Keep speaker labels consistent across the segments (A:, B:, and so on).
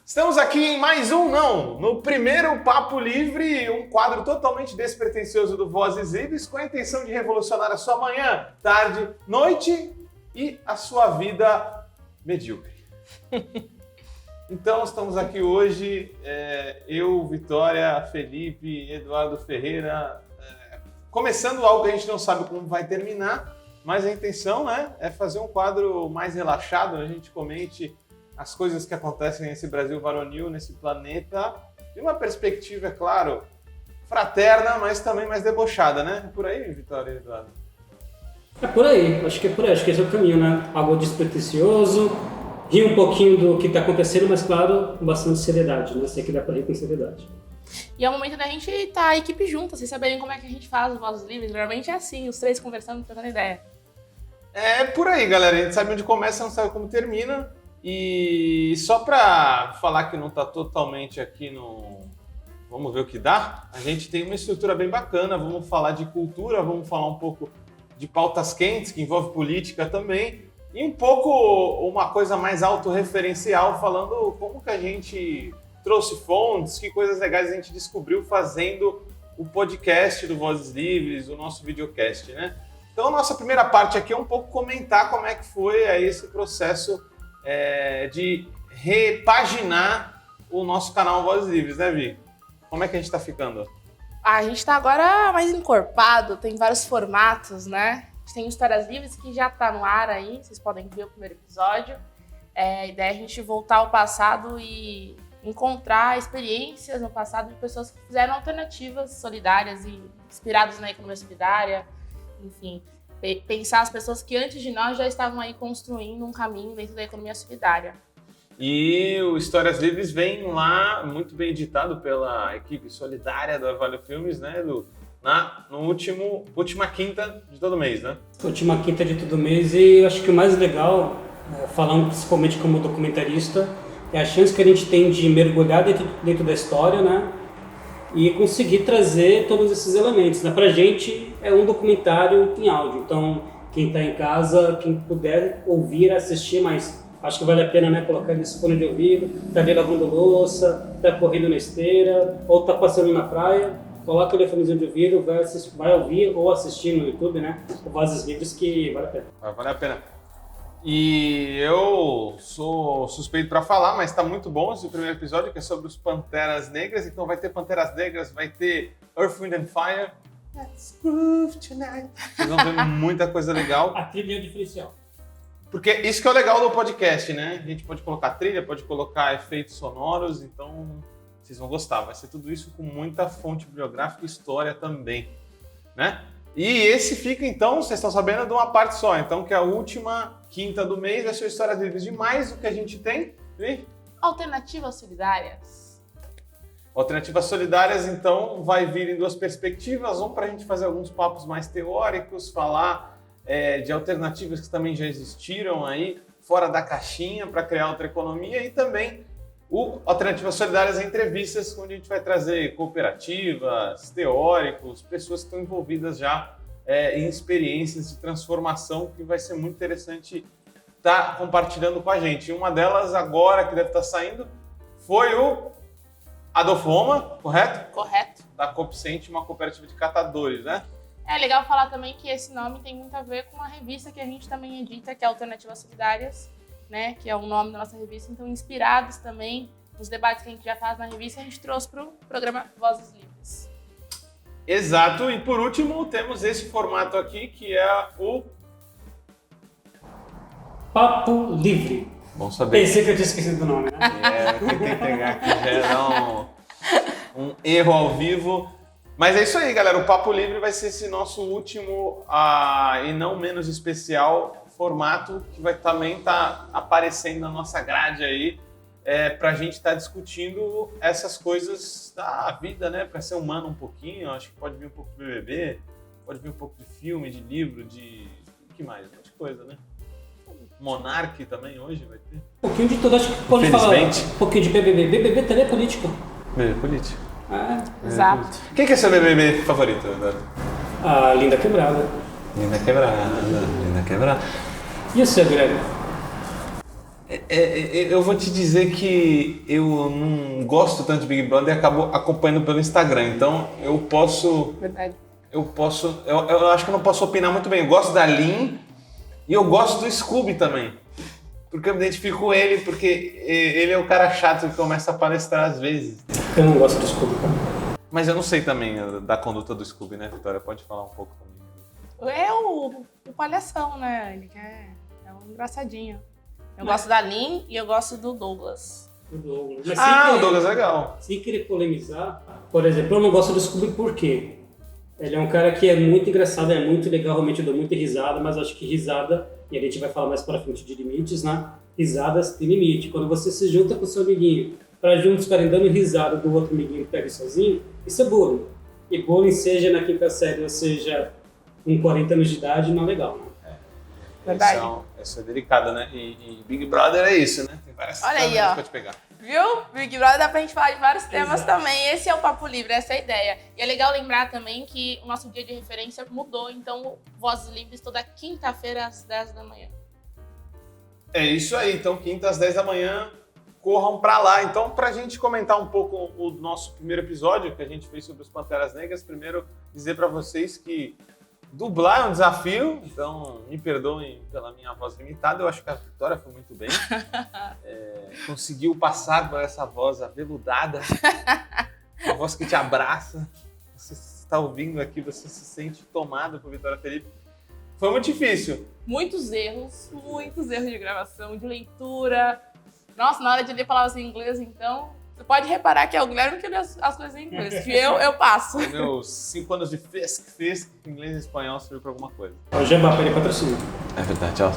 A: Estamos aqui em mais no primeiro Papo Livre, um quadro totalmente despretensioso do Vozes Livres, com a intenção de revolucionar a sua manhã, tarde, noite e a sua vida medíocre. Então, estamos aqui hoje, eu, Vitória, Felipe, Eduardo Ferreira, começando algo que a gente não sabe como vai terminar, mas a intenção, é fazer um quadro mais relaxado, a gente comente as coisas que acontecem nesse Brasil varonil, nesse planeta, de uma perspectiva, é claro, fraterna, mas também mais debochada, né? É por aí, Vitória e Eduardo?
B: É por aí, acho que é por aí, acho que esse é o caminho, né? Algo despretensioso, rir um pouquinho do que está acontecendo, mas claro, com bastante seriedade, né? Sei que dá para rir com seriedade.
C: E é o momento da gente estar a equipe junta, vocês saberem como é que a gente faz os Vozes Livres. Normalmente é assim, os três conversando, trocando ideia.
A: É por aí, galera. A gente sabe onde começa, não sabe como termina. E só para falar que não está totalmente aqui no... Vamos ver o que dá. A gente tem uma estrutura bem bacana. Vamos falar de cultura, vamos falar um pouco de pautas quentes, que envolve política também. E um pouco uma coisa mais autorreferencial, falando como que a gente trouxe fontes, que coisas legais a gente descobriu fazendo o podcast do Vozes Livres, o nosso videocast, né? Então, a nossa primeira parte aqui é um pouco comentar como é que foi aí esse processo de repaginar o nosso canal Vozes Livres, né, Vi? Como é que a gente tá ficando?
C: A gente tá agora mais encorpado, tem vários formatos, né? A gente tem Histórias Livres, que já tá no ar aí, vocês podem ver o primeiro episódio. A ideia é a gente voltar ao passado e encontrar experiências no passado de pessoas que fizeram alternativas solidárias e inspiradas na economia solidária, enfim, pensar as pessoas que antes de nós já estavam aí construindo um caminho dentro da economia solidária.
A: E o Histórias Livres vem lá, muito bem editado pela equipe solidária do Vale Filmes, né, última quinta de todo mês, né?
B: Última quinta de todo mês, e eu acho que o mais legal, falando principalmente como documentarista, é a chance que a gente tem de mergulhar dentro da história, né? E conseguir trazer todos esses elementos, né? Pra gente é um documentário em áudio, então quem está em casa, quem puder ouvir, assistir, mas acho que vale a pena, né, colocar nesse fone de ouvido, tá ali lavando louça, tá correndo na esteira, ou tá passando na praia, coloca o telefonezinho de ouvido, vai ouvir ou assistir no YouTube, né? Vozes Livres, que vale a pena.
A: Vale a pena. E eu sou suspeito para falar, mas está muito bom esse primeiro episódio, que é sobre os Panteras Negras. Então vai ter Panteras Negras, vai ter Earth, Wind and Fire. Let's groove tonight. Vocês vão ver muita coisa legal.
B: A trilha diferencial.
A: Porque isso que é o legal do podcast, né? A gente pode colocar trilha, pode colocar efeitos sonoros, então vocês vão gostar. Vai ser tudo isso com muita fonte bibliográfica e história também, né? E esse fica, então, vocês estão sabendo, de uma parte só. Então, que é a última quinta do mês, vai ser Histórias Livres de mais o que a gente tem. E?
C: Alternativas solidárias.
A: Alternativas solidárias, então, vai vir em duas perspectivas. Um, para a gente fazer alguns papos mais teóricos, falar de alternativas que também já existiram aí, fora da caixinha, para criar outra economia. E também o Alternativas Solidárias entrevistas, onde a gente vai trazer cooperativas, teóricos, pessoas que estão envolvidas já em experiências de transformação, que vai ser muito interessante estar compartilhando com a gente. E uma delas agora, que deve estar saindo, foi o Adolfo Roma, correto?
C: Correto.
A: Da Copcente, uma cooperativa de catadores, né?
C: É legal falar também que esse nome tem muito a ver com uma revista que a gente também edita, que é Alternativas Solidárias, né, que é o nome da nossa revista. Então, inspirados também nos debates que a gente já faz na revista, a gente trouxe para o programa Vozes Livres.
A: Exato. E por último, temos esse formato aqui, que é o
B: Papo Livre.
A: Bom saber.
B: Pensei que eu tinha esquecido do nome, né?
A: Eu tentei pegar aqui, já era um erro ao vivo. Mas é isso aí, galera. O Papo Livre vai ser esse nosso último e não menos especial formato, que vai também estar aparecendo na nossa grade aí, para a gente estar discutindo essas coisas da vida, né? Para ser humano um pouquinho. Acho que pode vir um pouco de BBB, pode vir um pouco de filme, de livro, de... o que mais? Um monte de coisa, né? Monark também hoje vai ter.
B: Um pouquinho de tudo, acho que pode falar um pouquinho de BBB. BBB também é político.
A: BBB político.
C: Exato.
A: Quem que é seu BBB favorito, Eduardo?
B: A Linda Quebrada.
A: Linda Quebrada.
B: E o seu, Greg?
A: Eu vou te dizer que eu não gosto tanto de Big Brother e acabo acompanhando pelo Instagram, então eu posso...
C: Verdade.
A: Eu acho que eu não posso opinar muito bem. Eu gosto da Lin e eu gosto do Scooby também. Porque eu me identifico com ele, porque ele é o cara chato que começa a palestrar às vezes.
B: Eu não gosto do Scooby, cara.
A: Mas eu não sei também da conduta do Scooby, né, Vitória? Pode falar um pouco comigo.
C: É o palhação, né? Ele é um engraçadinho. Eu gosto da Lin e eu gosto do Douglas.
B: O Douglas. Mas
A: O Douglas é legal.
B: sem querer polemizar, por exemplo, eu não gosto do Scooby por quê? Ele é um cara que é muito engraçado, é muito legal, realmente eu dou muita risada, mas acho que risada, e a gente vai falar mais pra frente de limites, né? Risadas têm limite. Quando você se junta com o seu amiguinho pra juntos ficarem dando risada do outro amiguinho que pega sozinho, isso é bullying. E bullying, seja na quinta série, ou seja com 40 anos de idade, não é legal, né?
C: Verdade.
A: Isso é delicado, né? E Big Brother é isso, né? Tem várias
C: Olha aí,
A: câmeras
C: ó.
A: pra te pegar.
C: Viu? Big Brother dá pra gente falar de vários temas
B: Exato.
C: também. Esse é o Papo Livre, essa é a ideia. E é legal lembrar também que o nosso dia de referência mudou. Então, Vozes Livres toda quinta-feira às 10 da manhã.
A: É isso aí. Então, quinta às 10 da manhã, corram pra lá. Então, pra gente comentar um pouco o nosso primeiro episódio que a gente fez sobre os Panteras Negras, primeiro dizer pra vocês que dublar é um desafio, então me perdoem pela minha voz limitada, eu acho que a Vitória foi muito bem. Conseguiu passar por essa voz aveludada, uma voz que te abraça. Você está ouvindo aqui, você se sente tomado por Vitória Felipe. Foi muito difícil.
C: Muitos erros de gravação, de leitura. Nossa, na hora de ler palavras em inglês, então, você pode reparar que é o Guilherme que lê as coisas em inglês, que eu passo.
A: Meus 5 anos de FESC, inglês e espanhol serviu pra alguma coisa.
B: O Jabá para ele patrocínio.
A: É verdade, ó.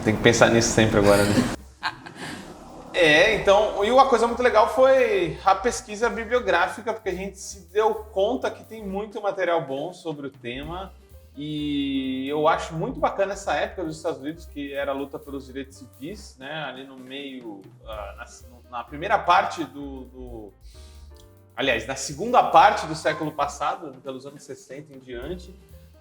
A: Tem que pensar nisso sempre agora, né? Então, e uma coisa muito legal foi a pesquisa bibliográfica, porque a gente se deu conta que tem muito material bom sobre o tema. E eu acho muito bacana essa época dos Estados Unidos, que era a luta pelos direitos civis, né? Ali no meio, na primeira parte aliás, na segunda parte do século passado, pelos anos 60 em diante,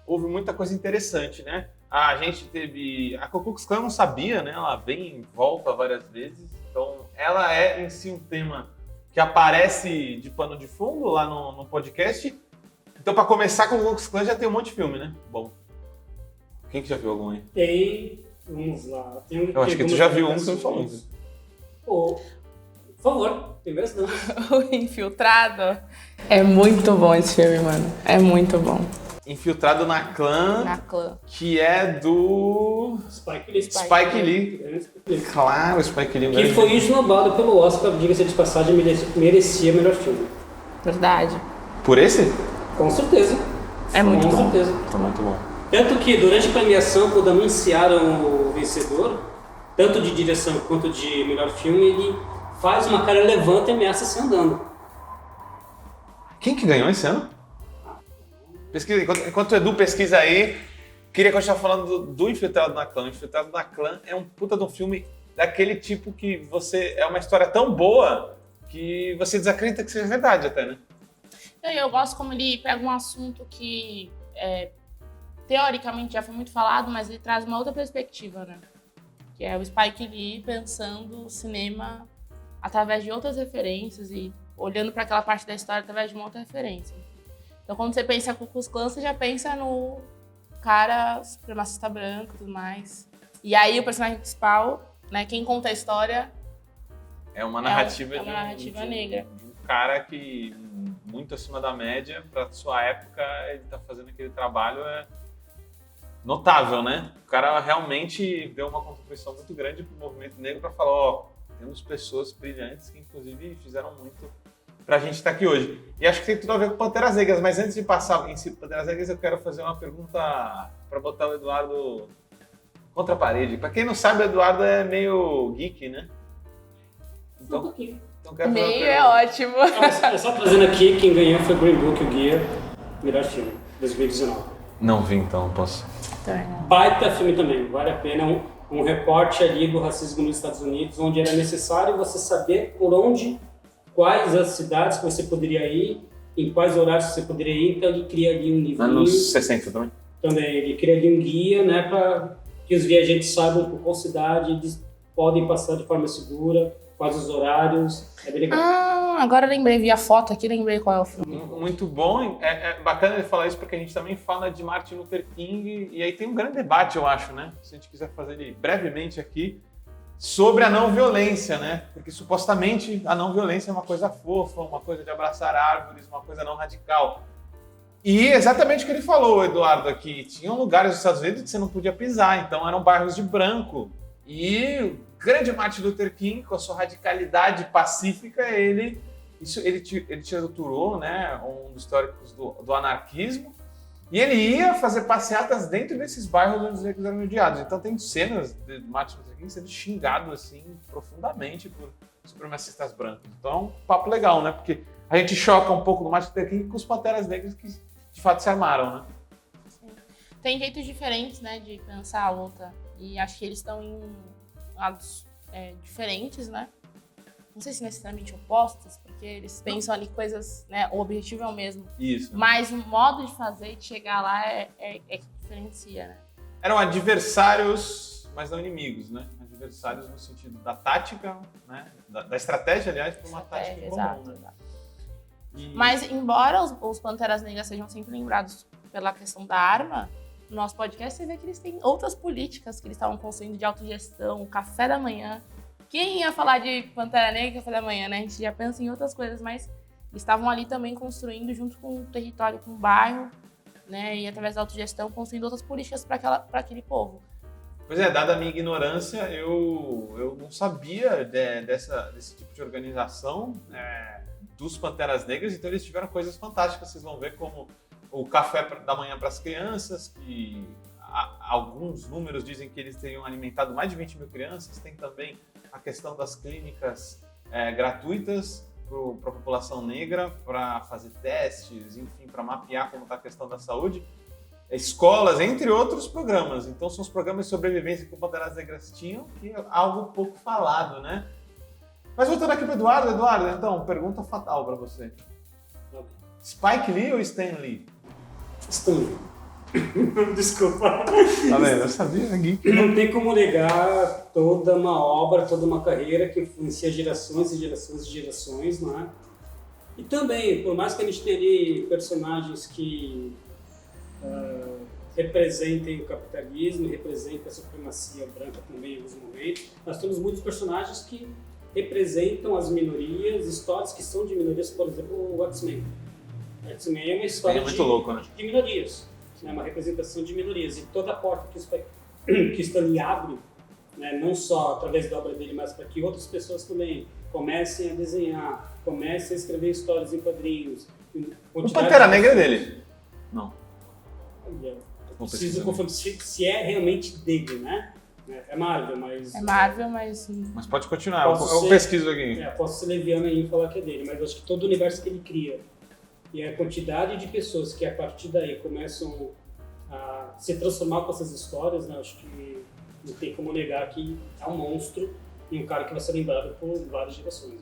A: houve muita coisa interessante, né? A gente teve... A Ku Klux Klan não sabia, né? Ela vem e volta várias vezes. Então, ela é em si um tema que aparece de pano de fundo lá no podcast. Então, para começar com o Ku Klux Klan, já tem um monte de filme, né? Bom. Quem que já viu algum aí?
B: Tem, vamos lá.
A: Eu acho que tu já viu um que tu me falou.
B: Pô, por favor, tem várias dúvidas.
C: O Infiltrado. É muito bom esse filme, mano. É muito bom.
A: Infiltrado na Clã,
C: Na Clã.
A: que é do
B: Spike Lee.
A: Spike Lee. Claro, Spike Lee.
B: Que foi esnobado pelo Oscar, diga-se de passagem, merecia melhor filme.
C: Verdade.
A: Por esse?
B: Com certeza.
C: É muito
B: Com
C: bom.
B: certeza.
A: Tá muito bom.
B: Tanto que durante a premiação, quando anunciaram o vencedor, tanto de direção quanto de melhor filme, ele faz uma cara, levanta e ameaça se andando.
A: Quem que ganhou esse ano? Pesquisa, enquanto o Edu pesquisa aí, queria continuar falando do Infiltrado na Clã. O Infiltrado na Clã é um puta de um filme daquele tipo que é uma história tão boa que você desacredita que seja verdade até, né?
C: Eu gosto como ele pega um assunto que teoricamente já foi muito falado, mas ele traz uma outra perspectiva, né? Que é o Spike Lee pensando o cinema através de outras referências e olhando para aquela parte da história através de uma outra referência. Então, quando você pensa em Ku Klux Klan, você já pensa no cara supremacista branco e tudo mais. E aí, o personagem principal, né, quem conta a história
A: É uma narrativa,
C: é uma narrativa negra.
A: De um cara que, muito acima da média, para sua época, ele tá fazendo aquele trabalho notável, né? O cara realmente deu uma contribuição muito grande pro movimento negro para falar, ó, temos pessoas brilhantes que, inclusive, fizeram muito pra gente estar aqui hoje. E acho que tem tudo a ver com Panteras Negras, mas antes de passar em si Panteras Negras, eu quero fazer uma pergunta para botar o Eduardo contra a parede. Para quem não sabe, o Eduardo é meio geek, né?
B: Um pouquinho.
A: Então quero fazer uma
C: Meio
A: pergunta.
C: é ótimo.
B: É só trazendo aqui, quem ganhou foi Green Book, o Guia, melhor filme, 2019.
A: Não vi, então, posso.
B: Baita filme também, vale a pena. Um recorte ali do racismo nos Estados Unidos, onde era necessário você saber por onde, quais as cidades que você poderia ir, em quais horários você poderia ir, então ele cria ali um livrinho.
A: Anos 60 também.
B: Também, ele cria ali um guia, né, para que os viajantes saibam por qual cidade podem passar de forma segura, quais os horários, é bem legal.
C: Agora eu lembrei, vi a foto aqui, lembrei qual é o filme.
A: Muito bom, é bacana ele falar isso porque a gente também fala de Martin Luther King e aí tem um grande debate, eu acho, né? Se a gente quiser fazer ele brevemente aqui, sobre a não violência, né? Porque supostamente a não violência é uma coisa fofa, uma coisa de abraçar árvores, uma coisa não radical. E exatamente o que ele falou, Eduardo, aqui, tinham lugares dos Estados Unidos que você não podia pisar, então eram bairros de branco. E o grande Martin Luther King, com a sua radicalidade pacífica, ele torturou, né, um dos teóricos do anarquismo, e ele ia fazer passeatas dentro desses bairros onde os negros eram odiados. Então tem cenas de Martin Luther King sendo xingado assim, profundamente por supremacistas brancos. Então é um papo legal, né? Porque a gente choca um pouco do Martin Luther King com os Panteras Negras que de fato se armaram, né?
C: Sim. Tem jeitos diferentes, né, de pensar a luta. E acho que eles estão em lados diferentes, né? Não sei se necessariamente opostos, porque eles pensam ali coisas, né? O objetivo é o mesmo.
A: Isso.
C: Mas o modo de fazer e de chegar lá é que diferencia, né?
A: Eram adversários, mas não inimigos, né? Adversários no sentido da tática, né? Da estratégia, aliás, para uma tática comum,
C: exato,
A: né?
C: exato.
A: E...
C: Mas, embora os Panteras Negras sejam sempre lembrados pela questão da arma, no nosso podcast você vê que eles têm outras políticas que eles estavam construindo de autogestão, café da manhã. Quem ia falar de Pantera Negra e café da manhã, né? A gente já pensa em outras coisas, mas eles estavam ali também construindo, junto com o território, com o bairro, né? E através da autogestão, construindo outras políticas para aquele povo.
A: Pois é, dada a minha ignorância, eu não sabia desse tipo de organização dos Panteras Negras, então eles tiveram coisas fantásticas. Vocês vão ver como o café da manhã para as crianças, que alguns números dizem que eles teriam alimentado mais de 20 mil crianças. Tem também a questão das clínicas gratuitas para a população negra, para fazer testes, enfim, para mapear como está a questão da saúde. Escolas, entre outros programas. Então são os programas de sobrevivência que o Panteras Negras tinham, que é algo pouco falado, né? Mas voltando aqui para o Eduardo, então, pergunta fatal para você. Spike Lee ou Stan Lee?
B: Stan Lee. Desculpa.
A: Tá vendo? Eu sabia, ninguém.
B: Não tem como negar toda uma obra, toda uma carreira que influencia gerações e gerações e gerações, não é? E também, por mais que a gente tenha ali personagens que representem o capitalismo, representem a supremacia branca também em alguns momentos, nós temos muitos personagens que representam as minorias, histórias que são de minorias, por exemplo, o X-Men. O X-Men é uma história
A: muito louco, né?
B: de minorias. É uma representação de minorias, e toda a porta que Stan Lee abre, né, não só através da obra dele, mas para que outras pessoas também comecem a desenhar, comecem a escrever histórias em quadrinhos.
A: O Pantera Negra é dele? Não.
B: Eu preciso confirmar se é realmente dele, né? É Marvel, mas...
C: É Marvel, mas...
A: Mas pode continuar, eu pesquiso aqui.
B: Posso ser leviano aí e falar que é dele, mas eu acho que todo o universo que ele cria e a quantidade de pessoas que a partir daí começam a se transformar com essas histórias, né? Acho que não tem como negar que é um monstro e um cara que vai ser lembrado por várias gerações.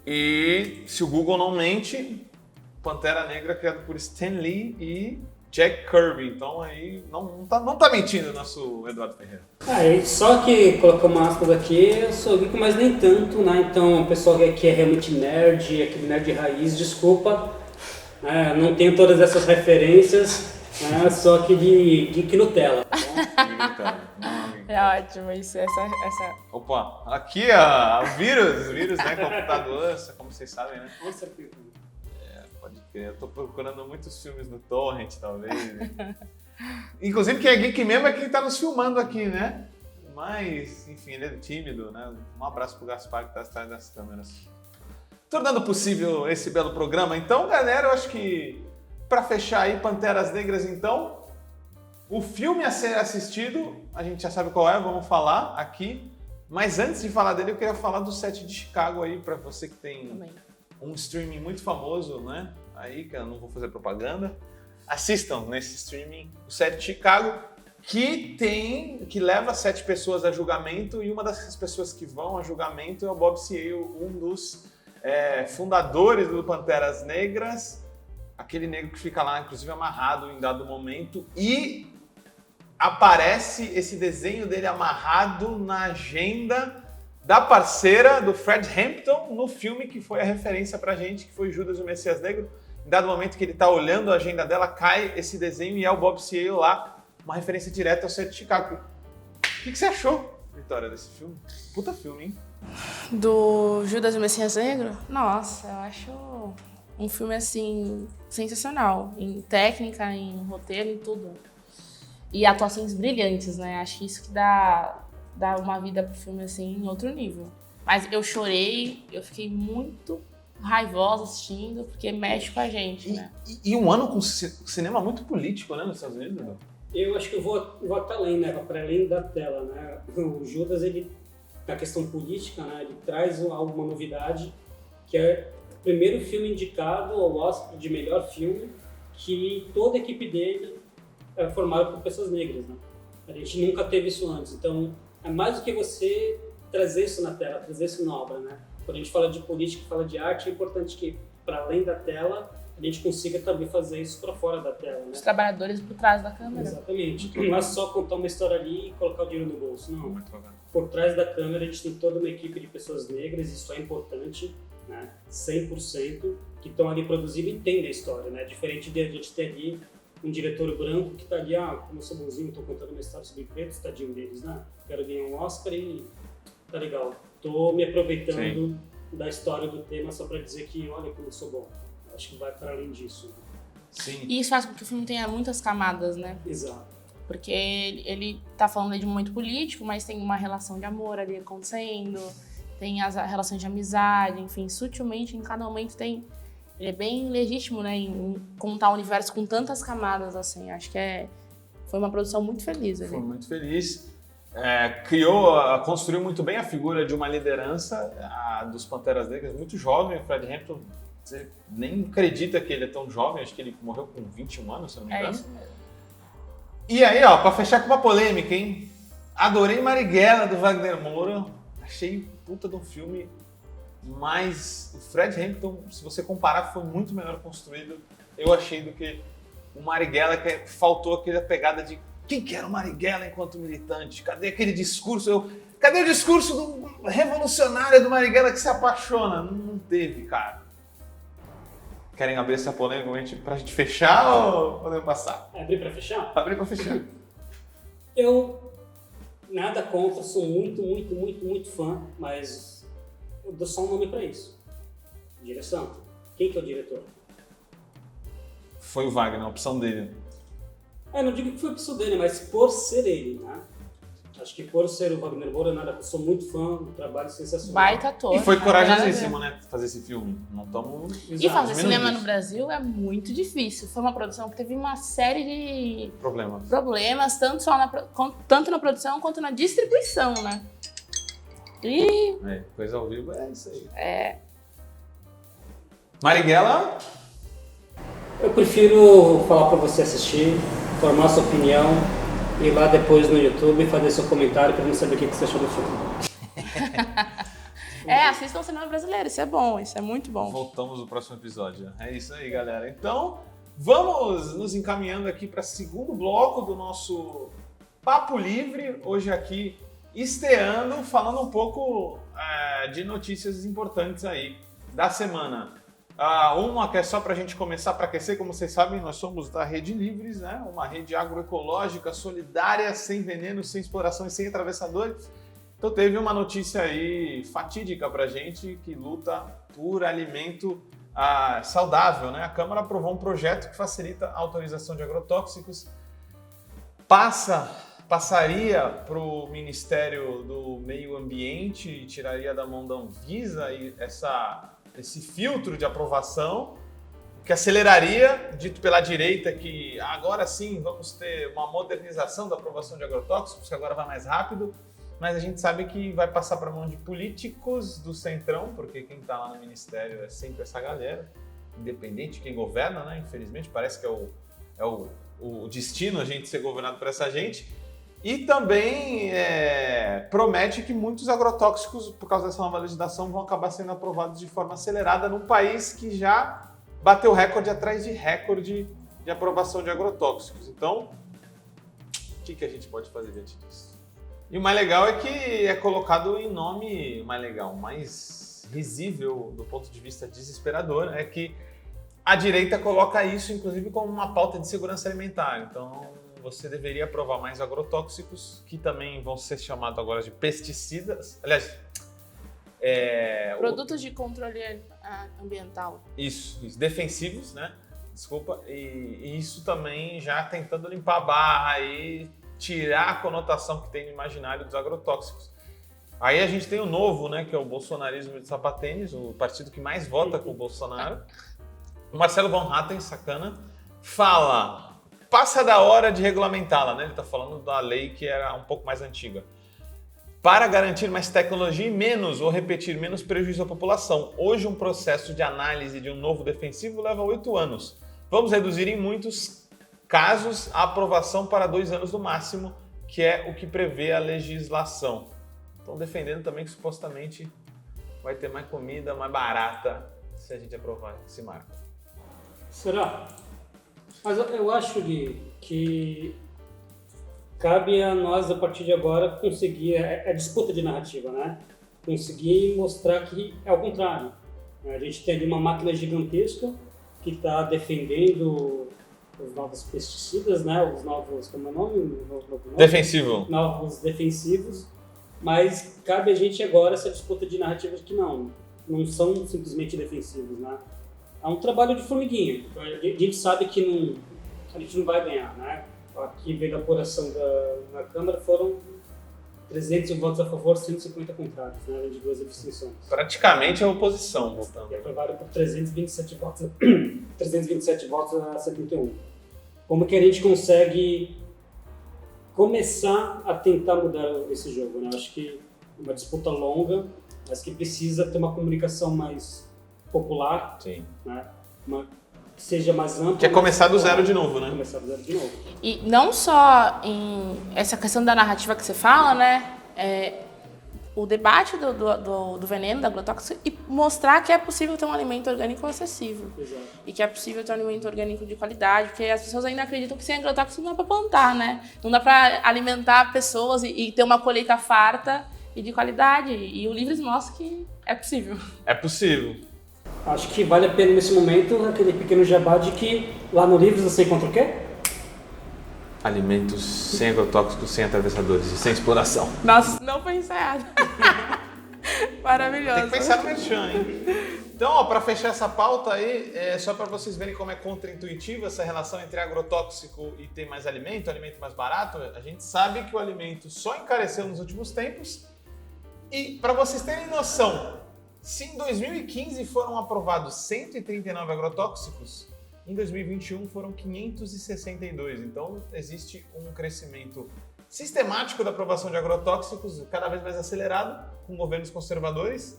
A: E se o Google não mente, Pantera Negra criado por Stan Lee e Jack Kirby. Então aí não tá mentindo o nosso Eduardo Ferreira.
B: Só que colocamos aspas aqui, eu sou geek, mas nem tanto, né? Então o pessoal que é realmente nerd, aquele nerd raiz, desculpa. Não tenho todas essas referências, só que de Geek Nutella.
C: É ótimo isso, essa...
A: Opa, aqui o vírus, né, computador, como vocês sabem, né?
B: Nossa, que...
A: Pode crer, eu tô procurando muitos filmes no Torrent, talvez. Né? Inclusive quem é geek mesmo é quem tá nos filmando aqui, né? Mas, enfim, ele é tímido, né? Um abraço pro Gaspar que tá atrás das câmeras. Tornando possível esse belo programa. Então, galera, eu acho que para fechar aí Panteras Negras, então, o filme a ser assistido, a gente já sabe qual é, vamos falar aqui. Mas antes de falar dele, eu queria falar do set de Chicago aí, para você que tem um streaming muito famoso, né? Aí, que eu não vou fazer propaganda. Assistam nesse streaming o set de Chicago, que leva 7 pessoas a julgamento, e uma dessas pessoas que vão a julgamento é o Bob Ciel, um dos fundadores do Panteras Negras, aquele negro que fica lá, inclusive, amarrado em dado momento, e aparece esse desenho dele amarrado na agenda da parceira do Fred Hampton no filme que foi a referência pra gente, que foi Judas o Messias Negro. Em dado momento que ele tá olhando a agenda dela, cai esse desenho e é o Bob Seale lá, uma referência direta ao set de Chicago. O que você achou, Vitória, desse filme? Puta filme, hein?
C: Do Judas e o Messias Negro? Nossa, eu acho um filme, assim, sensacional. Em técnica, em roteiro, em tudo. E atuações brilhantes, né? Acho que isso que dá uma vida pro filme, assim, em outro nível. Mas eu chorei, eu fiquei muito raivosa assistindo, porque mexe com a gente, né?
A: E um ano com cinema muito político, né, nos Estados Unidos, né?
B: Eu acho que eu vou até além, né? Para além da tela, né? O Judas, ele, na questão política, né? Ele traz alguma novidade, que é o primeiro filme indicado ao Oscar de melhor filme, que toda a equipe dele é formada por pessoas negras, né? A gente nunca teve isso antes, então é mais do que você trazer isso na tela, trazer isso na obra, né? Quando a gente fala de política, fala de arte, é importante que, para além da tela, a gente consiga também fazer isso para fora da tela, né?
C: Os trabalhadores por trás da câmera.
B: Exatamente. Não é só contar uma história ali e colocar o dinheiro no bolso, não. Por trás da câmera a gente tem toda uma equipe de pessoas negras, isso é importante, né? 100%, que estão ali produzindo e entendem a história, né? Diferente de a gente ter ali um diretor branco que está ali, como eu sou bonzinho, estou contando uma história sobre pretos, tadinho deles, né? Quero ganhar um Oscar e tá legal. Estou me aproveitando da história do tema só para dizer que, olha como eu sou bom. Acho que vai para além disso. Né?
A: Sim.
C: E isso faz com que o filme tenha muitas camadas, né?
B: Exato.
C: Porque ele tá falando de um momento político, mas tem uma relação de amor ali acontecendo, tem as relações de amizade, enfim, sutilmente em cada momento tem... Ele é bem legítimo, né, em contar o universo com tantas camadas, assim. Acho que foi uma produção muito feliz ali.
A: Foi muito feliz. Construiu muito bem a figura de uma liderança dos Panteras Negras, muito jovem. O Fred Hampton, você nem acredita que ele é tão jovem, acho que ele morreu com 21 anos, se eu não me engano.
C: É isso mesmo.
A: E aí, ó, pra fechar com uma polêmica, hein? Adorei Marighella, do Wagner Moura. Achei puta de um filme, mas o Fred Hampton, se você comparar, foi muito melhor construído, eu achei, do que o Marighella, que faltou aquela pegada de quem que era o Marighella enquanto militante? Cadê aquele discurso? Cadê o discurso do revolucionário do Marighella que se apaixona? Não teve, cara. Querem abrir essa polêmica pra gente fechar ou podemos passar?
B: Abrir para fechar?
A: Abrir pra fechar.
B: Eu nada contra, sou muito fã, mas eu dou só um nome para isso. Direção. Quem que é o diretor?
A: Foi o Wagner, a opção dele.
B: Não digo que foi a opção dele, mas por ser ele, né? Acho que por ser o Wagner Moura, eu sou muito fã do trabalho sensacional.
C: Baita ator.
A: E foi corajosíssimo, né? Fazer esse filme. Não estamos...
C: E fazer cinema no Brasil é muito difícil. Foi uma produção que teve uma série de problemas tanto na produção quanto na distribuição, né? E...
A: coisa ao vivo é isso aí.
C: É.
A: Marighella?
B: Eu prefiro falar para você assistir, formar sua opinião, ir lá depois no YouTube e fazer seu comentário para não saber o que você achou do filme.
C: Assistam o cinema brasileiro, isso é bom, isso é muito bom.
A: Voltamos no próximo episódio. É isso aí, galera. Então, vamos nos encaminhando aqui para o segundo bloco do nosso Papo Livre. Hoje aqui, estreando, falando um pouco de notícias importantes aí da semana. Uma que é só para a gente começar para aquecer, como vocês sabem, nós somos da Rede Livres, né? Uma rede agroecológica, solidária, sem veneno, sem exploração e sem atravessadores. Então teve uma notícia aí fatídica para a gente que luta por alimento saudável, né? A Câmara aprovou um projeto que facilita a autorização de agrotóxicos, passaria para o Ministério do Meio Ambiente e tiraria da mão da Anvisa esse filtro de aprovação, que aceleraria, dito pela direita, que agora sim vamos ter uma modernização da aprovação de agrotóxicos, que agora vai mais rápido, mas a gente sabe que vai passar para a mão de políticos do centrão, porque quem está lá no Ministério é sempre essa galera, independente de quem governa, né? Infelizmente, parece que é o destino a gente ser governado por essa gente. E também promete que muitos agrotóxicos, por causa dessa nova legislação, vão acabar sendo aprovados de forma acelerada num país que já bateu recorde atrás de recorde de aprovação de agrotóxicos. Então, O que a gente pode fazer diante disso? E o mais legal é que é colocado em nome, o mais risível do ponto de vista desesperador, é que a direita coloca isso, inclusive, como uma pauta de segurança alimentar. Então, você deveria aprovar mais agrotóxicos, que também vão ser chamados agora de pesticidas. Aliás,
C: produtos de controle ambiental.
A: Isso, defensivos, né? Desculpa. E isso também já tentando limpar a barra e tirar a conotação que tem no imaginário dos agrotóxicos. Aí a gente tem o novo, né? Que é o bolsonarismo de sapatênis, o partido que mais vota com o Bolsonaro. O Marcelo Von Hatten, sacana, fala, passa da hora de regulamentá-la, né? Ele está falando da lei que era um pouco mais antiga. Para garantir mais tecnologia e menos, ou repetir, menos prejuízo à população. Hoje, um processo de análise de um novo defensivo leva 8 anos. Vamos reduzir em muitos casos a aprovação para 2 anos no máximo, que é o que prevê a legislação. Estão defendendo também que supostamente vai ter mais comida, mais barata, se a gente aprovar esse marco.
B: Será? Mas eu acho, Gui, que cabe a nós, a partir de agora, conseguir a disputa de narrativa, né? Conseguir mostrar que é o contrário. A gente tem ali uma máquina gigantesca que está defendendo os novos pesticidas, né? Os novos, como é o nome?
A: Defensivo.
B: Novos defensivos, mas cabe a gente agora essa disputa de narrativas que não são simplesmente defensivos, né? É um trabalho de formiguinha. A gente sabe que a gente não vai ganhar, né? Aqui veio a apuração na Câmara, foram 300 votos a favor, 150 contrários, né? De 2 abstenções.
A: Praticamente a oposição votando.
B: E aprovaram por 327 votos a 71. Como que a gente consegue começar a tentar mudar esse jogo, né? Acho que é uma disputa longa, mas que precisa ter uma comunicação mais popular,
A: sim,
B: né? Que seja mais ampla.
A: Que é começar do zero de novo, né?
B: Começar do zero de novo.
C: E não só em essa questão da narrativa que você fala, né? O debate do veneno, da agrotóxica, e mostrar que é possível ter um alimento orgânico acessível.
B: Exato.
C: E que é possível ter um alimento orgânico de qualidade, porque as pessoas ainda acreditam que sem agrotóxico não dá para plantar, né? Não dá para alimentar pessoas e ter uma colheita farta e de qualidade. E o Livres mostra que é possível.
A: É possível.
B: Acho que vale a pena nesse momento aquele pequeno jabá de que lá no Livros você encontra o quê?
A: Alimentos sem agrotóxicos, sem atravessadores e sem exploração.
C: Nossa, não foi ensaiado. Maravilhoso.
A: Tem que pensar no merchan, hein? Então, para fechar essa pauta aí, só para vocês verem como é contraintuitiva essa relação entre agrotóxico e ter mais alimento mais barato, a gente sabe que o alimento só encareceu nos últimos tempos. E para vocês terem noção, se em 2015 foram aprovados 139 agrotóxicos, em 2021 foram 562. Então, existe um crescimento sistemático da aprovação de agrotóxicos, cada vez mais acelerado, com governos conservadores,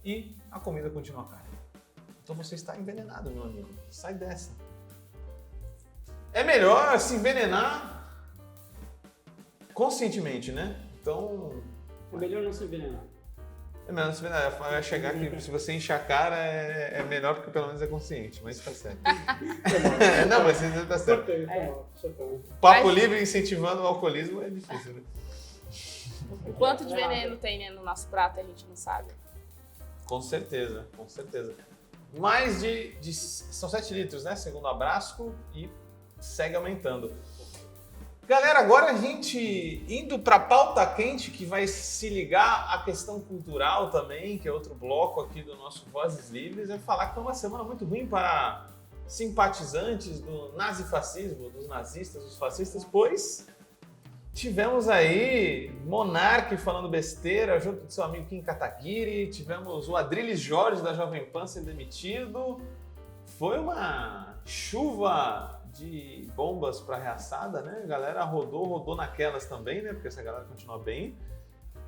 A: e a comida continua cara. Então, você está envenenado, meu amigo. Sai dessa. É melhor se envenenar conscientemente, né? Então...
B: É melhor não se envenenar.
A: É melhor se envenenar. Vai chegar que se você encher a cara é melhor porque pelo menos é consciente, mas tá certo. Não, mas você tá certo. Papo livre incentivando o alcoolismo é difícil, né?
C: O quanto de veneno tem, né, no nosso prato a gente não sabe.
A: Com certeza, com certeza. Mais são 7 litros, né? Segundo a Brasco, e segue aumentando. Galera, agora a gente indo para a pauta quente, que vai se ligar à questão cultural também, que é outro bloco aqui do nosso Vozes Livres, é falar que foi uma semana muito ruim para simpatizantes do nazifascismo, dos nazistas, dos fascistas, pois tivemos aí Monark falando besteira junto do seu amigo Kim Kataguiri, tivemos o Adrilles Jorge da Jovem Pan sendo demitido, foi uma chuva de bombas para reaçada, né? A galera rodou naquelas também, né? Porque essa galera continua bem.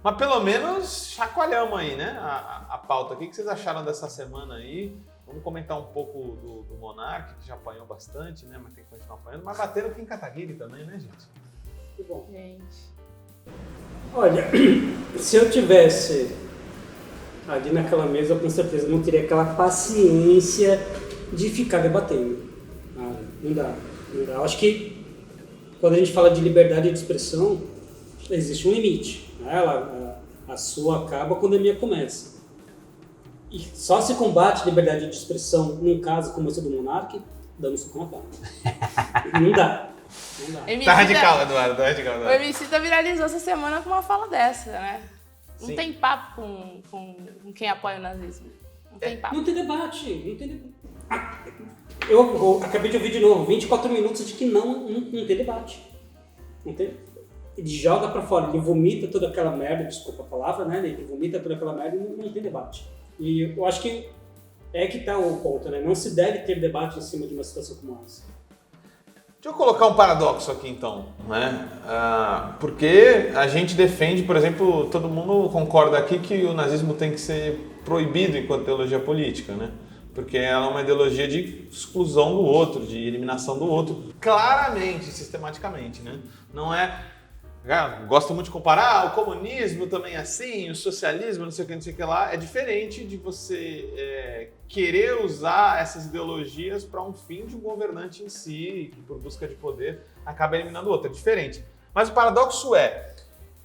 A: Mas pelo menos chacoalhamos aí, né? A pauta. O que vocês acharam dessa semana aí? Vamos comentar um pouco do Monark, que já apanhou bastante, né? Mas tem que continuar apanhando. Mas bateram aqui em Kataguiri também, né, gente?
B: Que bom.
C: Gente.
B: Olha, se eu tivesse ali naquela mesa, eu com certeza não teria aquela paciência de ficar debatendo. Não dá. Eu acho que quando a gente fala de liberdade de expressão, existe um limite. Né? A sua acaba quando a minha começa. E só se combate liberdade de expressão num caso como esse do Monark, dando soco na cara. Não dá.
A: Tá radical, Eduardo. Tá radical,
C: O Emicida viralizou essa semana com uma fala dessa, né? Não
A: Sim.
C: tem papo com quem apoia o nazismo. Não tem papo.
B: Não tem debate. Eu acabei de ouvir de novo, 24 minutos de que não tem debate. Não tem. Ele joga pra fora, ele vomita toda aquela merda, desculpa a palavra, né? Ele vomita toda aquela merda e não tem debate. E eu acho que é que tá o ponto, né? Não se deve ter debate em cima de uma situação como essa.
A: Deixa eu colocar um paradoxo aqui então, né? Porque a gente defende, por exemplo, todo mundo concorda aqui que o nazismo tem que ser proibido enquanto ideologia política, né? Porque ela é uma ideologia de exclusão do outro, de eliminação do outro, claramente, sistematicamente, né? Não é... Gosto muito de comparar, o comunismo também é assim, o socialismo, não sei o que lá. É diferente de você querer usar essas ideologias para um fim de um governante em si, que por busca de poder acaba eliminando o outro. É diferente. Mas o paradoxo é,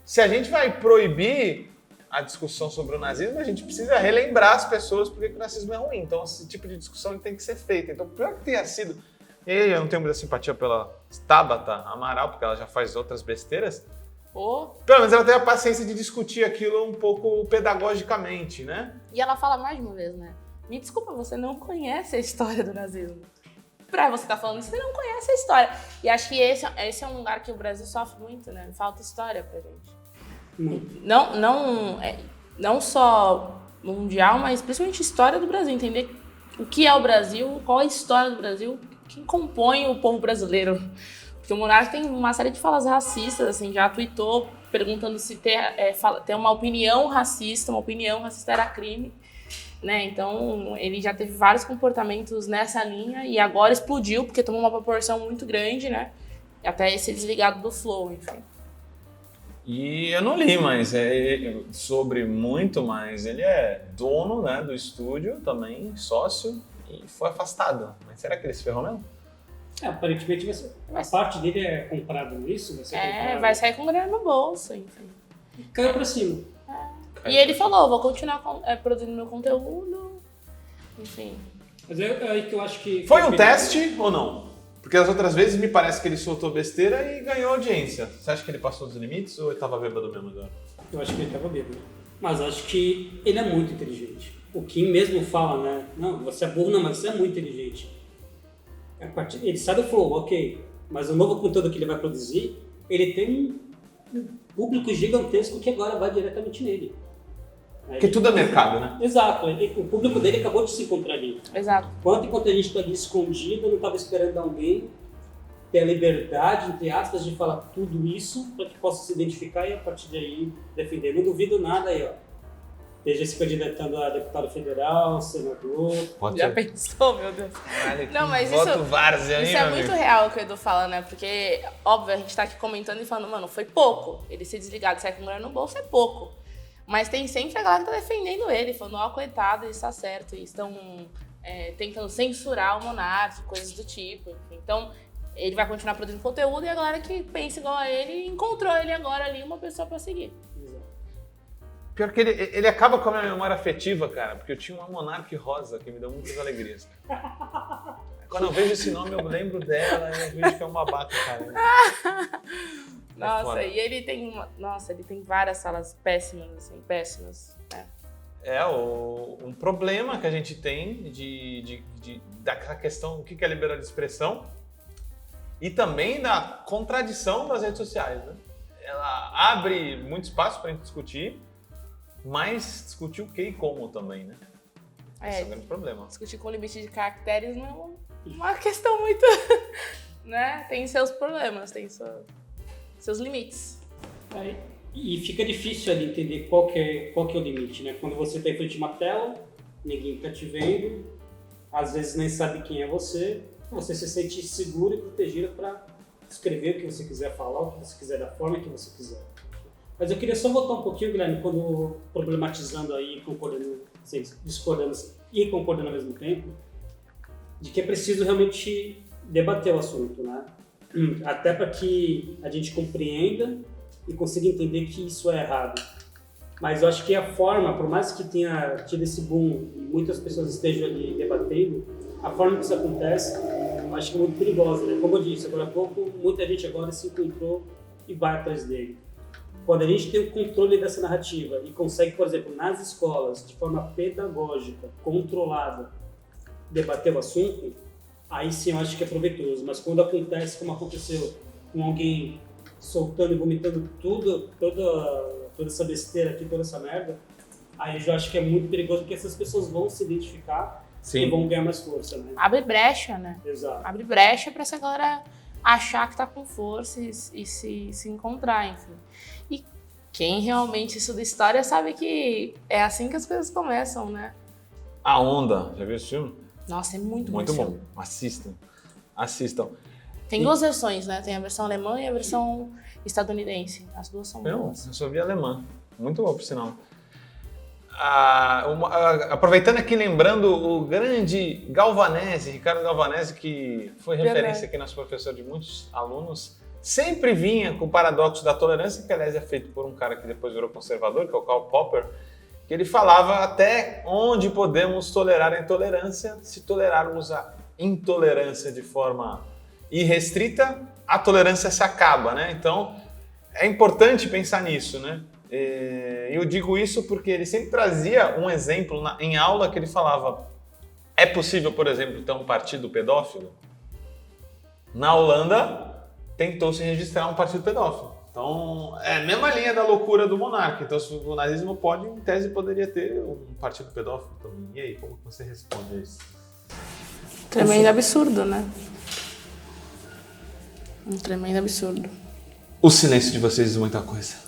A: se a gente vai proibir a discussão sobre o nazismo, a gente precisa relembrar as pessoas porque o nazismo é ruim. Então esse tipo de discussão tem que ser feita. Então, pior que tenha sido... Eu não tenho muita simpatia pela Tabata Amaral, porque ela já faz outras besteiras. Pelo menos ela tem a paciência de discutir aquilo um pouco pedagogicamente, né?
C: E ela fala mais de uma vez, né? Me desculpa, você não conhece a história do nazismo. Pra você estar falando isso, você não conhece a história. E acho que esse é um lugar que o Brasil sofre muito, né? Falta história pra gente. Não só mundial, mas principalmente história do Brasil. Entender o que é o Brasil, qual é a história do Brasil, quem compõe o povo brasileiro. Porque o Monark tem uma série de falas racistas, assim, já tweetou perguntando se ter uma opinião racista era crime, né? Então, ele já teve vários comportamentos nessa linha e agora explodiu, porque tomou uma proporção muito grande, né? Até ser desligado do Flow, enfim.
A: E eu não li, mas sobre muito, mas ele é dono, né, do estúdio também, sócio, e foi afastado. Mas será que ele se ferrou mesmo?
B: Aparentemente a parte dele é comprada nisso,
C: vai sair com grana no bolso, enfim.
B: Caiu pra cima.
C: E ele falou, vou continuar produzindo meu conteúdo, enfim.
B: Mas é aí que eu acho que...
A: Foi um teste ou não? Porque as outras vezes me parece que ele soltou besteira e ganhou audiência. Você acha que ele passou dos limites ou ele tava bêbado mesmo agora?
B: Eu acho que ele tava bêbado. Mas acho que ele é muito inteligente. O Kim mesmo fala, né? Não, você é burro, não, mas você é muito inteligente. Ele sabe o flow, ok. Mas o novo conteúdo que ele vai produzir, ele tem um público gigantesco que agora vai diretamente nele.
A: Porque tudo é mercado, né?
B: Exato. O público dele acabou de se encontrar ali.
C: Exato.
B: Enquanto a gente está ali escondido, não estava esperando alguém ter a liberdade, entre aspas, de falar tudo isso para que possa se identificar e a partir daí defender. Não duvido nada aí, ó. Esteja se candidatando a deputado federal, senador.
C: Já pensou, meu Deus?
A: Caralho,
C: não, mas
A: isso
C: é muito real o que o Edu fala, né? Porque, óbvio, a gente tá aqui comentando e falando, mano, foi pouco. Ele ser desligado, sair com grana no bolso é pouco. Mas tem sempre a galera que tá defendendo ele, falando, ó, coitado, isso tá certo. E estão tentando censurar o Monark, coisas do tipo. Enfim. Então, ele vai continuar produzindo conteúdo e a galera que pensa igual a ele encontrou ele agora ali uma pessoa pra seguir.
A: Pior que ele acaba com a minha memória afetiva, cara, porque eu tinha uma Monark rosa que me deu muitas alegrias. Quando eu vejo esse nome, eu lembro dela e eu vejo que é um babaca, cara.
C: Nossa, e ele tem várias salas péssimas, assim, péssimas.
A: Um problema que a gente tem da questão do que é liberdade de expressão e também da contradição das redes sociais, né? Ela abre muito espaço pra gente discutir, mas discutir o que e como também, né? Esse é um grande problema. Discutir
C: com limite de caracteres não é uma questão muito... né? Tem seus problemas, tem seus limites.
B: E fica difícil ali entender qual que é o limite, né? Quando você está em frente a uma tela, ninguém está te vendo, às vezes nem sabe quem é você se sente seguro e protegido para escrever o que você quiser falar, o que você quiser, da forma que você quiser. Mas eu queria só voltar um pouquinho, Guilherme, quando problematizando aí, concordando, discordando e concordando ao mesmo tempo, de que é preciso realmente debater o assunto, né? Até para que a gente compreenda e consiga entender que isso é errado. Mas eu acho que a forma, por mais que tenha tido esse boom e muitas pessoas estejam ali debatendo, a forma que isso acontece, eu acho que é muito perigosa, né? Como eu disse agora há pouco, muita gente agora se encontrou e vai atrás dele. Quando a gente tem o controle dessa narrativa e consegue, por exemplo, nas escolas, de forma pedagógica, controlada, debater o assunto, aí sim eu acho que é proveitoso. Mas quando acontece como aconteceu com alguém soltando e vomitando toda essa besteira aqui, toda essa merda, aí eu já acho que é muito perigoso, porque essas pessoas vão se identificar e vão ganhar mais força, né?
C: Abre brecha, né?
B: Exato.
C: Abre brecha pra essa galera achar que tá com força e se encontrar, enfim. E quem realmente estuda história sabe que é assim que as coisas começam, né?
A: A Onda, já viu esse filme?
C: Nossa, é muito bom.
A: Muito
C: esse
A: bom.
C: filme.
A: Assistam.
C: Tem duas versões, né? Tem a versão alemã e a versão estadunidense. As duas são boas.
A: Eu só vi alemã. Muito bom, por sinal. Aproveitando aqui, lembrando o grande Galvanese, Ricardo Galvanese, que foi referência aqui, nosso professor de muitos alunos, sempre vinha com o paradoxo da tolerância, que aliás é feito por um cara que depois virou conservador, que é o Karl Popper, que ele falava até onde podemos tolerar a intolerância. Se tolerarmos a intolerância de forma irrestrita, a tolerância se acaba, né? Então, é importante pensar nisso, né? Eu digo isso porque ele sempre trazia um exemplo em aula que ele falava: é possível, por exemplo, ter um partido pedófilo? Na Holanda, tentou-se registrar um partido pedófilo. Então, é a mesma linha da loucura do monarca. Então, se o nazismo pode, em tese, poderia ter um partido pedófilo também. E aí, como você responde a isso?
C: Tremendo absurdo, né? Um tremendo absurdo.
A: O silêncio de vocês diz muita coisa.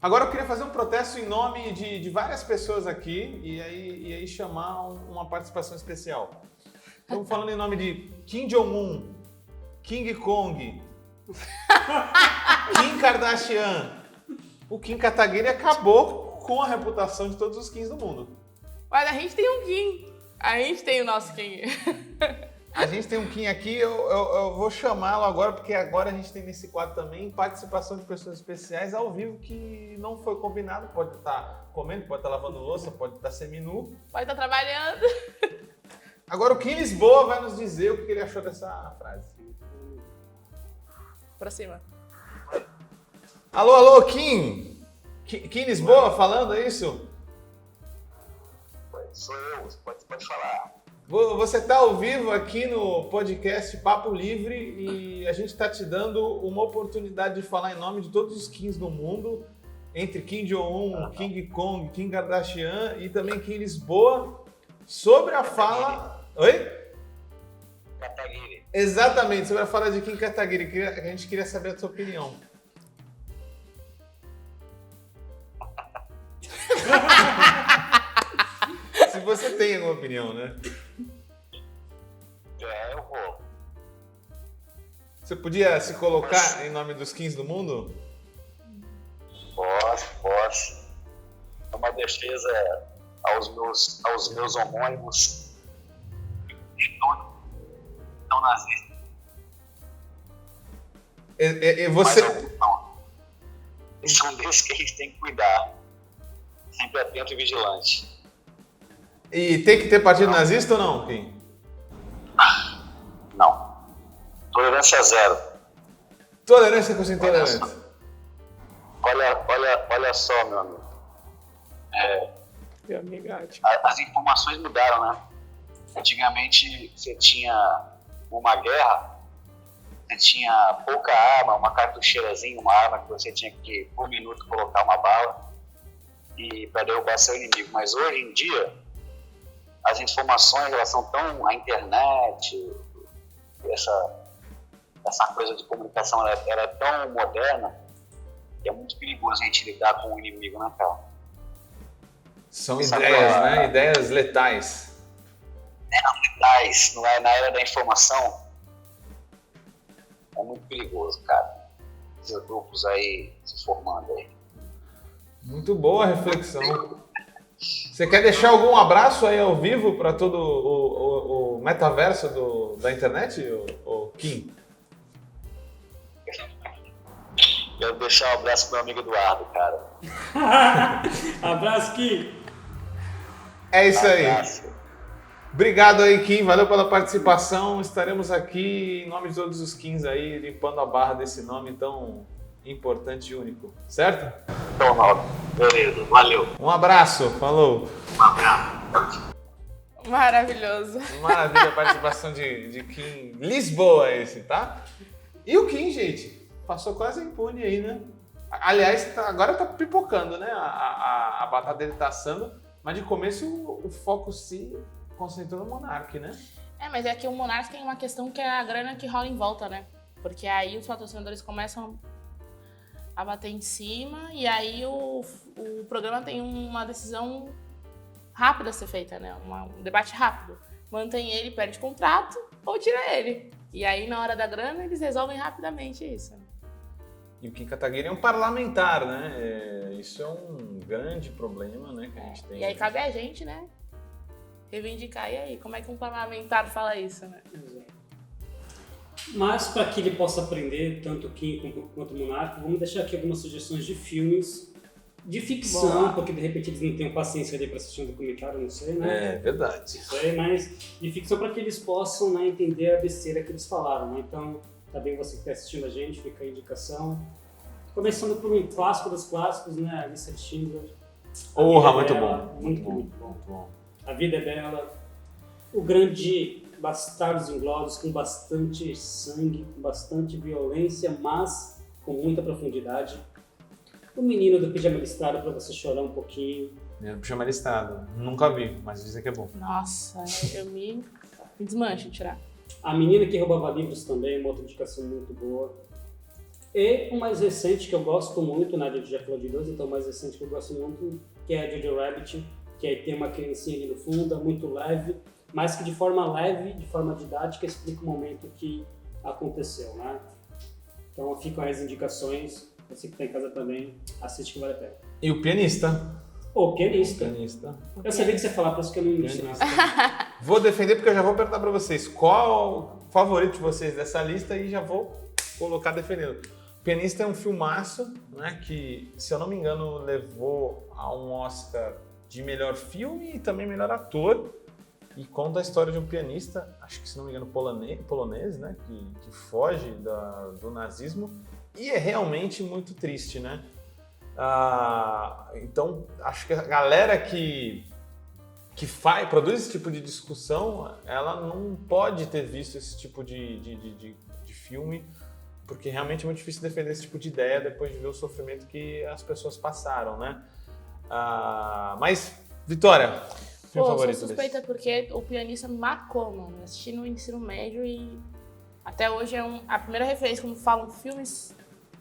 A: Agora eu queria fazer um protesto em nome de várias pessoas aqui e aí chamar uma participação especial. Estamos falando em nome de Kim Jong-un, King Kong, Kim Kardashian. O Kim Kataguiri acabou com a reputação de todos os Kings do mundo.
C: Mas a gente tem um Kim. A gente tem o nosso Kim.
A: A gente tem um Kim aqui, eu vou chamá-lo agora, porque agora a gente tem nesse quadro também participação de pessoas especiais ao vivo que não foi combinado. Pode estar comendo, pode estar lavando louça, pode estar seminu.
C: Pode estar trabalhando.
A: Agora o Kim Lisboa vai nos dizer o que ele achou dessa frase.
C: Pra cima.
A: Alô, Kim! Kim Lisboa falando, é isso?
D: Sou eu, pode falar.
A: Você está ao vivo aqui no podcast Papo Livre e a gente está te dando uma oportunidade de falar em nome de todos os Kings do mundo, entre Kim Jong-un, King Kong, Kim Kardashian e também Kim Lisboa, sobre a fala... Oi?
D: Kataguiri.
A: Exatamente, sobre a fala de Kim Kataguiri. A gente queria saber a sua opinião. Se você tem alguma opinião, né?
D: Eu vou.
A: Você podia se colocar em nome dos Kings do mundo?
D: Posso. É uma defesa aos meus homônimos que não nazistas.
A: Você...
D: São desses que a gente tem que cuidar. Sempre atento e vigilante.
A: E tem que ter partido nazista ou não, Kim?
D: Não. Tolerância zero.
A: Tolerância com intolerância.
D: Olha só, meu amigo.
C: Meu amigate.
D: As informações mudaram, né? Antigamente você tinha uma guerra, você tinha pouca arma, uma cartucheirazinha, uma arma que você tinha que, por minuto, colocar uma bala e para derrubar seu inimigo. Mas hoje em dia, as informações, elas são tão... A internet, essa coisa de comunicação, ela é tão moderna que é muito perigoso a gente lidar com o inimigo, né, cara?
A: São ideias, né? Ideias letais.
D: Letais, na era da informação, é muito perigoso, cara. Esses grupos aí se formando aí.
A: Muito boa a reflexão. Você quer deixar algum abraço aí ao vivo para todo o metaverso da internet, o Kim?
D: Quero deixar um abraço pro meu amigo Eduardo, cara.
B: Abraço, Kim.
A: É isso aí.
D: Abraço.
A: Obrigado aí, Kim. Valeu pela participação. Estaremos aqui em nome de todos os Kings aí, limpando a barra desse nome tão importante e único. Certo?
D: Então, Ronaldo. Beleza, valeu.
A: Um abraço. Falou.
D: Um abraço.
C: Maravilhoso.
A: Maravilha a participação de Kim. Lisboa esse, tá? E o Kim, gente, passou quase impune aí, né? Aliás, agora tá pipocando, né? A batata dele tá assando, mas de começo o foco se concentrou no Monark, né?
C: Mas é que o Monark tem uma questão que é a grana que rola em volta, né? Porque aí os patrocinadores começam a bater em cima e aí o programa tem uma decisão rápida a ser feita, né? Um debate rápido. Mantém ele, perde contrato ou tira ele. E aí, na hora da grana, eles resolvem rapidamente isso.
A: E o Kim Kataguiri é um parlamentar, né? Isso é um grande problema, né, que a gente tem.
C: E aí cabe a gente, né? Reivindicar. E aí, como é que um parlamentar fala isso, né?
B: Mas para que ele possa aprender, tanto o Kim quanto o Monark, vamos deixar aqui algumas sugestões de filmes de ficção,
C: Boa.
B: porque de repente eles não têm paciência ali para assistir um documentário, não sei, né?
A: É verdade.
B: Não sei, mas de ficção para que eles possam, né, entender a besteira que eles falaram, né? Então, também você que está assistindo a gente, fica a indicação. Começando por um clássico dos clássicos, né? A Lista de Schindler.
A: Porra,
B: A
A: muito
B: Vida é Bela,
A: bom.
B: Muito bom. A Vida é Bela. O grande Bastardos Inglórios, com bastante sangue, com bastante violência, mas com muita profundidade. O Menino do Pijama Listrado, para você chorar um pouquinho.
A: Eu chamo listrado. Nunca vi, mas dizem que é bom.
C: Nossa, eu me desmancho de tirar.
B: A Menina que Roubava Livros também, uma outra indicação muito boa. E o mais recente que eu gosto muito, né, a gente já falou de dois, então o mais recente que eu gosto muito, que é a Jojo Rabbit, que aí tem uma criancinha ali no fundo, é muito leve, mas que de forma leve, de forma didática, explica o momento que aconteceu, né? Então ficam as indicações, você que está em casa também, assiste que vale a pena.
A: E o Pianista.
B: O Pianista.
A: Pianista.
B: Eu sabia que você ia falar, por isso que eu não mencionei.
A: Vou defender porque eu já vou perguntar pra vocês qual o favorito de vocês dessa lista e já vou colocar defendendo. O Pianista é um filmaço, né, que, se eu não me engano, levou a um Oscar de melhor filme e também melhor ator. E conta a história de um pianista, acho que, se não me engano, polonês, né, que foge do nazismo. E é realmente muito triste, né? Então, acho que a galera que produz esse tipo de discussão, ela não pode ter visto esse tipo de filme, porque realmente é muito difícil defender esse tipo de ideia depois de ver o sofrimento que as pessoas passaram, né? Mas, Vitória, filme
C: Sou
A: favorito
C: suspeita porque o Pianista me marcou, mano. Eu assisti no ensino médio e até hoje é a primeira referência quando falam filmes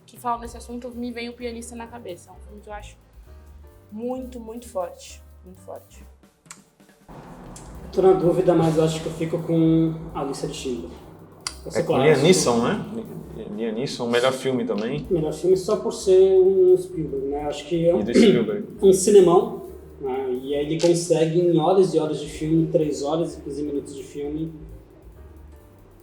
C: que falam desse assunto, me vem o Pianista na cabeça. É um filme que eu acho muito, muito forte. Muito forte.
B: Tô na dúvida, mas eu acho que eu fico com a Lista de Schindler.
A: É com Liam Neeson, né? Liam Neeson, melhor filme também.
B: Melhor filme só por ser um Spielberg, né? Acho que é
A: E do Spielberg.
B: um cinemão, né? E aí ele consegue em horas e horas de filme, 3 horas e 15 minutos de filme,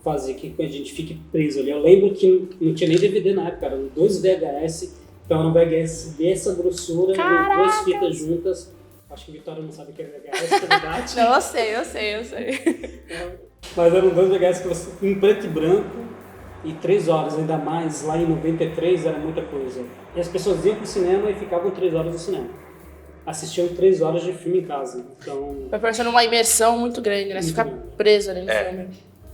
B: fazer que a gente fique preso ali. Eu lembro que não tinha nem DVD na época, eram 2 VHS, então era um VHS dessa grossura,
C: Caraca!
B: 2 fitas juntas. Acho que a Vitória não sabe o que é VHS, é verdade.
C: Não, eu sei.
B: Mas eram 2 VHS que você, em preto e branco, e 3 horas, ainda mais lá em 93 era muita coisa. E as pessoas iam pro cinema e ficavam 3 horas no cinema. Assistiam 3 horas de filme em casa. Então,
C: Vai parecendo uma imersão muito grande, né? Você fica preso ali no filme.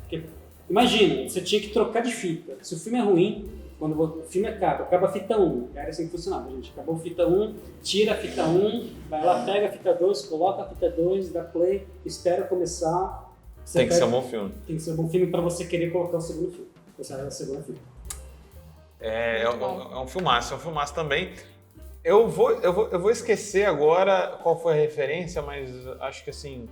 B: porque, imagina, você tinha que trocar de fita. Se o filme é ruim, quando o filme acaba a fita 1. Era assim que funcionava, gente. Acabou a fita 1, tira a fita 1, vai lá, pega a fita 2, coloca a fita 2, dá play, espera começar.
A: Tem que ser um bom filme.
B: Tem que ser um bom filme para você querer colocar o segundo filme. Começar a segunda fita.
A: É um filmaço também. Eu vou esquecer agora qual foi a referência, mas acho que assim,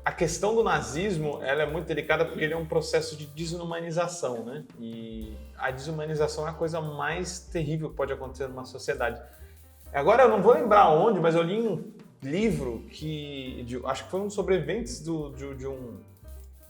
A: a questão do nazismo, ela é muito delicada porque ele é um processo de desumanização, né? E a desumanização é a coisa mais terrível que pode acontecer numa sociedade. Agora eu não vou lembrar onde, mas eu li um livro acho que foi um dos sobreviventes do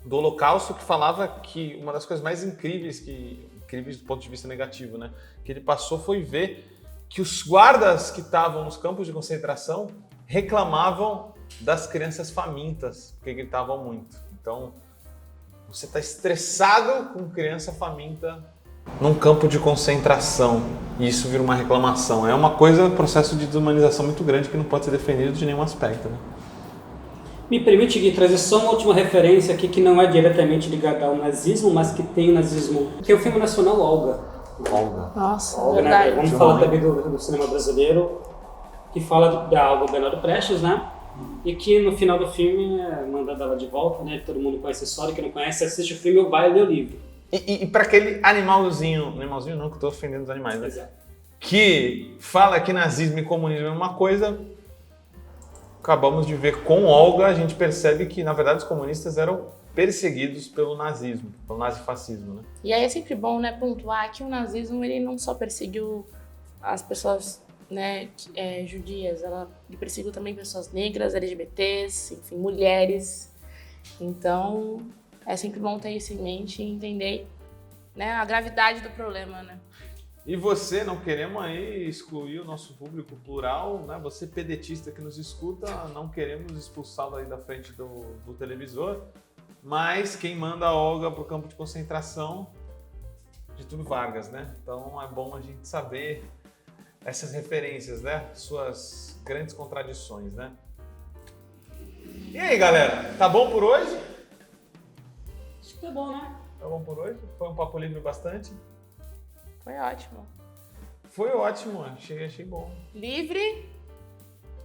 A: Holocausto, que falava que uma das coisas mais incríveis que incríveis do ponto de vista negativo, né? O que ele passou foi ver que os guardas que estavam nos campos de concentração reclamavam das crianças famintas, porque gritavam muito. Então, você está estressado com criança faminta num campo de concentração e isso vira uma reclamação. É uma coisa, um processo de desumanização muito grande que não pode ser defendido de nenhum aspecto, né?
B: Me permite, Gui, trazer só uma última referência aqui que não é diretamente ligada ao nazismo, mas que tem o nazismo, que é o filme nacional Olga.
A: Olga.
C: Nossa,
B: Olga,
C: verdade.
B: né? Vamos falar também do cinema brasileiro, que fala da Olga Bernardo Prestes, né? E que no final do filme é mandada ela de volta, né? Todo mundo conhece a história, quem não conhece assiste o filme ou vai ler o livro.
A: E para aquele animalzinho não, que eu tô ofendendo os animais, né?
B: Exato.
A: Que fala que nazismo e comunismo é uma coisa, acabamos de ver com Olga, a gente percebe que, na verdade, os comunistas eram perseguidos pelo nazismo, pelo nazifascismo, né?
C: E aí é sempre bom, né, pontuar que o nazismo ele não só perseguiu as pessoas, né, judias, ele perseguiu também pessoas negras, LGBTs, enfim, mulheres. Então, é sempre bom ter isso em mente e entender, né, a gravidade do problema, né?
A: E você, não queremos aí excluir o nosso público plural, né? Você pedetista que nos escuta, não queremos expulsá-lo aí da frente do televisor, mas quem manda a Olga para o campo de concentração, Getúlio Vargas, né? Então é bom a gente saber essas referências, né? Suas grandes contradições, né? E aí, galera, tá bom por hoje?
B: Acho que tá bom, né?
A: Tá bom por hoje? Foi um papo livre bastante?
C: Foi ótimo.
A: Foi ótimo, achei bom.
C: Livre,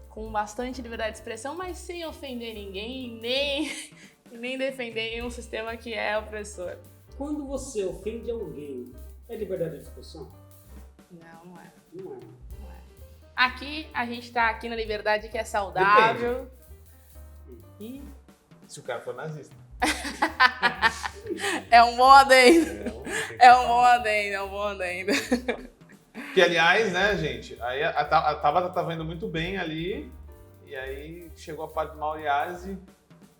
C: com bastante liberdade de expressão, mas sem ofender ninguém, nem defender um sistema que é opressor.
B: Quando você ofende alguém, é liberdade de expressão?
C: Não é.
B: Não é.
C: Aqui, a gente tá aqui na liberdade que é saudável. E
A: Se o cara for nazista.
C: é um bom adendo. É um bom adendo.
A: Que, aliás, né, gente, aí a Tabata tava indo muito bem ali, e aí chegou a parte do Mauriase,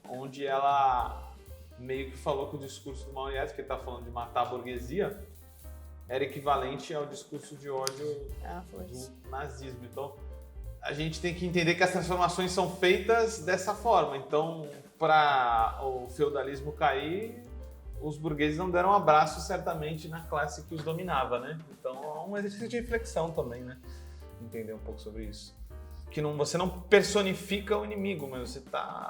A: onde ela meio que falou que o discurso do Mauriase, que ele tá falando de matar a burguesia, era equivalente ao discurso de ódio do nazismo. Então, a gente tem que entender que as transformações são feitas dessa forma. Então, para o feudalismo cair, os burgueses não deram um abraço, certamente, na classe que os dominava, né? Então, é um exercício de reflexão também, né? Entender um pouco sobre isso. Que você não personifica o inimigo, mas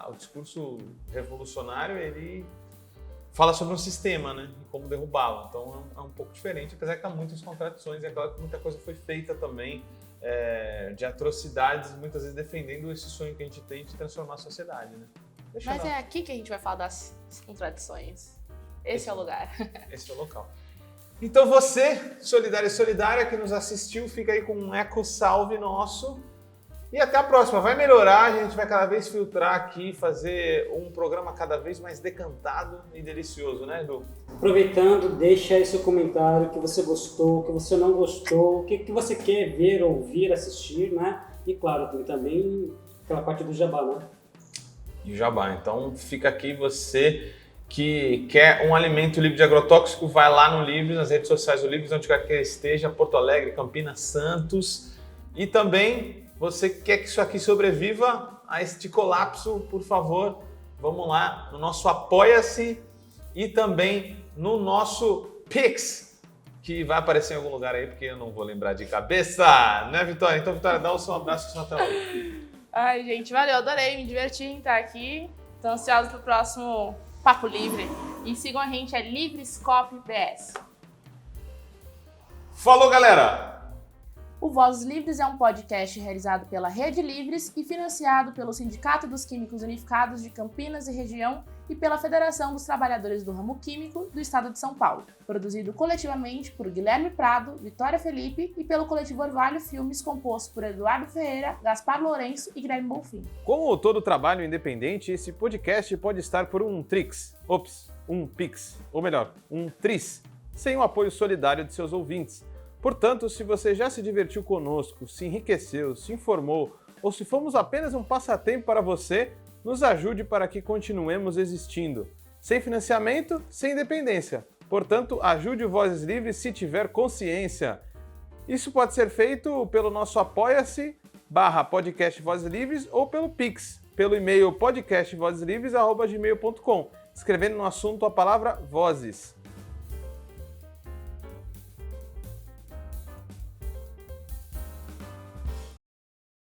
A: o discurso revolucionário, ele fala sobre um sistema, né? E como derrubá-lo. Então, é um pouco diferente, apesar que há muitas contradições. É claro que muita coisa foi feita também de atrocidades, muitas vezes defendendo esse sonho que a gente tem de transformar a sociedade, né?
C: Mas é aqui que a gente vai falar das contradições. Esse é o lugar.
A: Esse é o local. Então você, solidário e solidária, que nos assistiu, fica aí com um eco salve nosso. E até a próxima. Vai melhorar, a gente vai cada vez filtrar aqui, fazer um programa cada vez mais decantado e delicioso, né, Edu?
B: Aproveitando, deixa aí seu comentário, o que você gostou, o que você não gostou, o que você quer ver, ouvir, assistir, né? E claro, tem também aquela parte do jabá, né?
A: E o jabá. Então fica aqui você que quer um alimento livre de agrotóxico, vai lá no Livres, nas redes sociais do Livres, onde quer que esteja, Porto Alegre, Campinas, Santos. E também, você que quer que isso aqui sobreviva a este colapso, por favor, vamos lá no nosso Apoia-se e também no nosso Pix, que vai aparecer em algum lugar aí, porque eu não vou lembrar de cabeça, né, Vitória? Então, Vitória, dá o seu abraço e sua tela.
C: Ai, gente, valeu, adorei, me diverti em estar aqui. Tô ansiosa pro próximo Papo Livre. E sigam a gente, é Livrescope BS.
A: Falou, galera!
C: O Vozes Livres é um podcast realizado pela Rede Livres e financiado pelo Sindicato dos Químicos Unificados de Campinas e Região e pela Federação dos Trabalhadores do Ramo Químico do Estado de São Paulo. Produzido coletivamente por Guilherme Prado, Vitória Felipe e pelo coletivo Orvalho Filmes, composto por Eduardo Ferreira, Gaspar Lourenço e Guilherme Bonfim.
A: Como todo trabalho independente, esse podcast pode estar por um Pix, ou melhor, um Tris, sem o apoio solidário de seus ouvintes. Portanto, se você já se divertiu conosco, se enriqueceu, se informou, ou se fomos apenas um passatempo para você, nos ajude para que continuemos existindo. Sem financiamento, sem independência. Portanto, ajude o Vozes Livres se tiver consciência. Isso pode ser feito pelo nosso apoia-se/podcast Vozes Livres ou pelo Pix, pelo e-mail podcastvozeslivres@gmail.com, escrevendo no assunto a palavra Vozes.